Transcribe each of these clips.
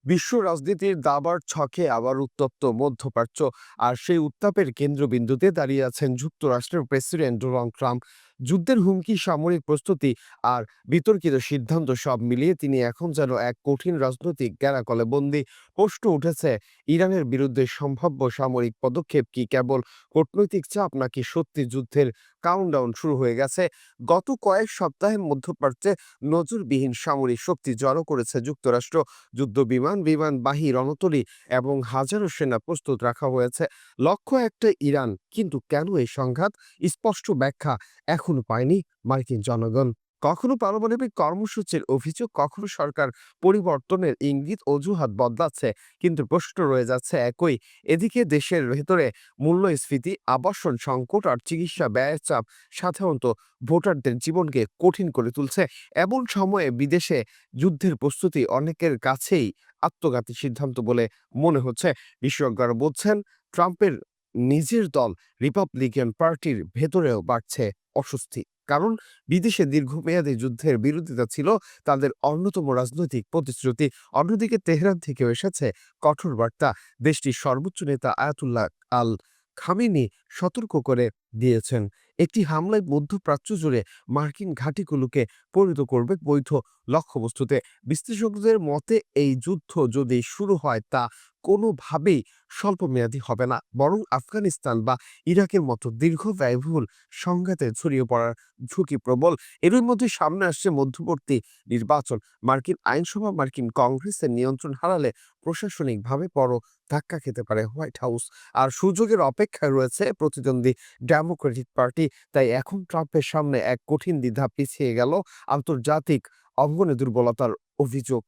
বিশ্ব রাজনীতির দাবার ছকে আবার উত্তপ্ত মধ্যপ্রাচ্য, আর সেই উত্তাপের কেন্দ্রবিন্দুতে দাঁড়িয়ে আছেন যুক্তরাষ্ট্রের প্রেসিডেন্ট ডোনাল্ড ট্রাম্প। যুদ্ধের হুমকি, সামরিক প্রস্তুতি আর বিতর্কিত সিদ্ধান্ত সব মিলিয়ে তিনি এখন যেন এক কঠিন রাজনৈতিক গ্যারাকলে বন্দী। প্রশ্ন উঠেছে, ইরানের বিরুদ্ধে সম্ভাব্য সামরিক পদক্ষেপ কি কেবল কূটনৈতিক চাপ, নাকি সত্যি যুদ্ধের কাউন্টডাউন শুরু হয়ে গেছে? গত কয়েক সপ্তাহে মধ্যপ্রাচ্যে নজিরবিহীন সামরিক শক্তি জড়ো করেছে যুক্তরাষ্ট্র। যুদ্ধ বিমান, বিমানবাহী রণতরী এবং হাজারো সেনা প্রস্তুত রাখা হয়েছে। লক্ষ্য একটা, ইরান। কিন্তু কেন এই সংঘাত? স্পষ্ট ব্যাখ্যা এখনো পায়নি মার্কিন জনগণ। কখনো পারমাণবিক কর্মসূচির অভিযোগ, কখনো সরকার পরিবর্তনের ইঙ্গিত, অজুহাত বদলাচ্ছে, কিন্তু প্রশ্ন রয়ে যাচ্ছে একই। এদিকে দেশের ভেতরে মূল্যস্ফীতি, আবাসন সংকট আর চিকিৎসা ব্যয়ের চাপ সাধারণত ভোটারদের জীবনকে কঠিন করে তুলছে। এমন সময়ে বিদেশে যুদ্ধের প্রস্তুতি অনেকের কাছেই আত্মঘাতী সিদ্ধান্ত বলে মনে হচ্ছে। বিশেষজ্ঞরা বলছেন, ট্রাম্পের নিজের দল রিপাবলিকান পার্টির ভেতরেও বাড়ছে অস্বস্তি। কারণ বিদেশে দীর্ঘমেয়াদী যুদ্ধের বিরোধিতা ছিল তাদের অন্যতম রাজনৈতিক প্রতিশ্রুতি। অন্যদিকে তেহরান থেকেও এসেছে কঠোর বার্তা। দেশটির সর্বোচ্চ নেতা আয়াতুল্লাহ আল খামেনি সতর্ক করে দিয়েছেন, একটি হামলায় মধ্যপ্রাচ্য জুড়ে মার্কিন ঘাঁটিগুলোকে পরিণত করবে বৈধ লক্ষ্যবস্তুতে। বিশ্লেষকদের মতে এই যুদ্ধ যদি শুরু হয়, তা কোনোভাবেই স্বল্পমেয়াদী হবে না, বরং আফগানিস্তান বা ইরাকের মতো দীর্ঘ ব্যয়বহুল সংঘাতে ছড়িয়ে পড়ার ঝুঁকি প্রবল। এরই মধ্যে সামনে আসছে মধ্যবর্তী নির্বাচন। মার্কিন আইনসভা, মার্কিন কংগ্রেসের নিয়ন্ত্রণ হারালে প্রশাসনিকভাবে বড় ধাক্কা খেতে পারে হোয়াইট হাউস। আর সুযোগের অপেক্ষায় রয়েছে প্রতিদ্বন্দ্বী ডেমোক্রেটিক পার্টি। তাই এখন ট্রাম্পের সামনে এক কঠিন দ্বিধা, পিছিয়ে গেল আন্তর্জাতিক অঙ্গনে দুর্বলতার অভিযোগ,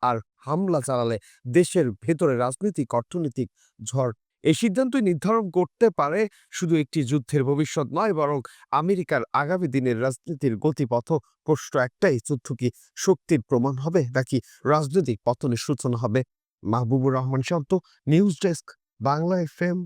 আর হামলা চালালে দেশের ভেতরে রাজনৈতিক অর্থনৈতিক ঝড়। এই সিদ্ধান্তই নির্ধারণ করতে পারে শুধু একটি যুদ্ধের ভবিষ্যৎ নয়, বরং আমেরিকার আগামী দিনের রাজনীতির গতিপথ। প্রশ্ন একটাই, যুদ্ধ কি শক্তির প্রমাণ হবে, নাকি রাজনৈতিক পতনের সূচনা হবে? মাহবুবুর রহমান শান্ত, নিউজ ডেস্ক, বাংলা এফএম।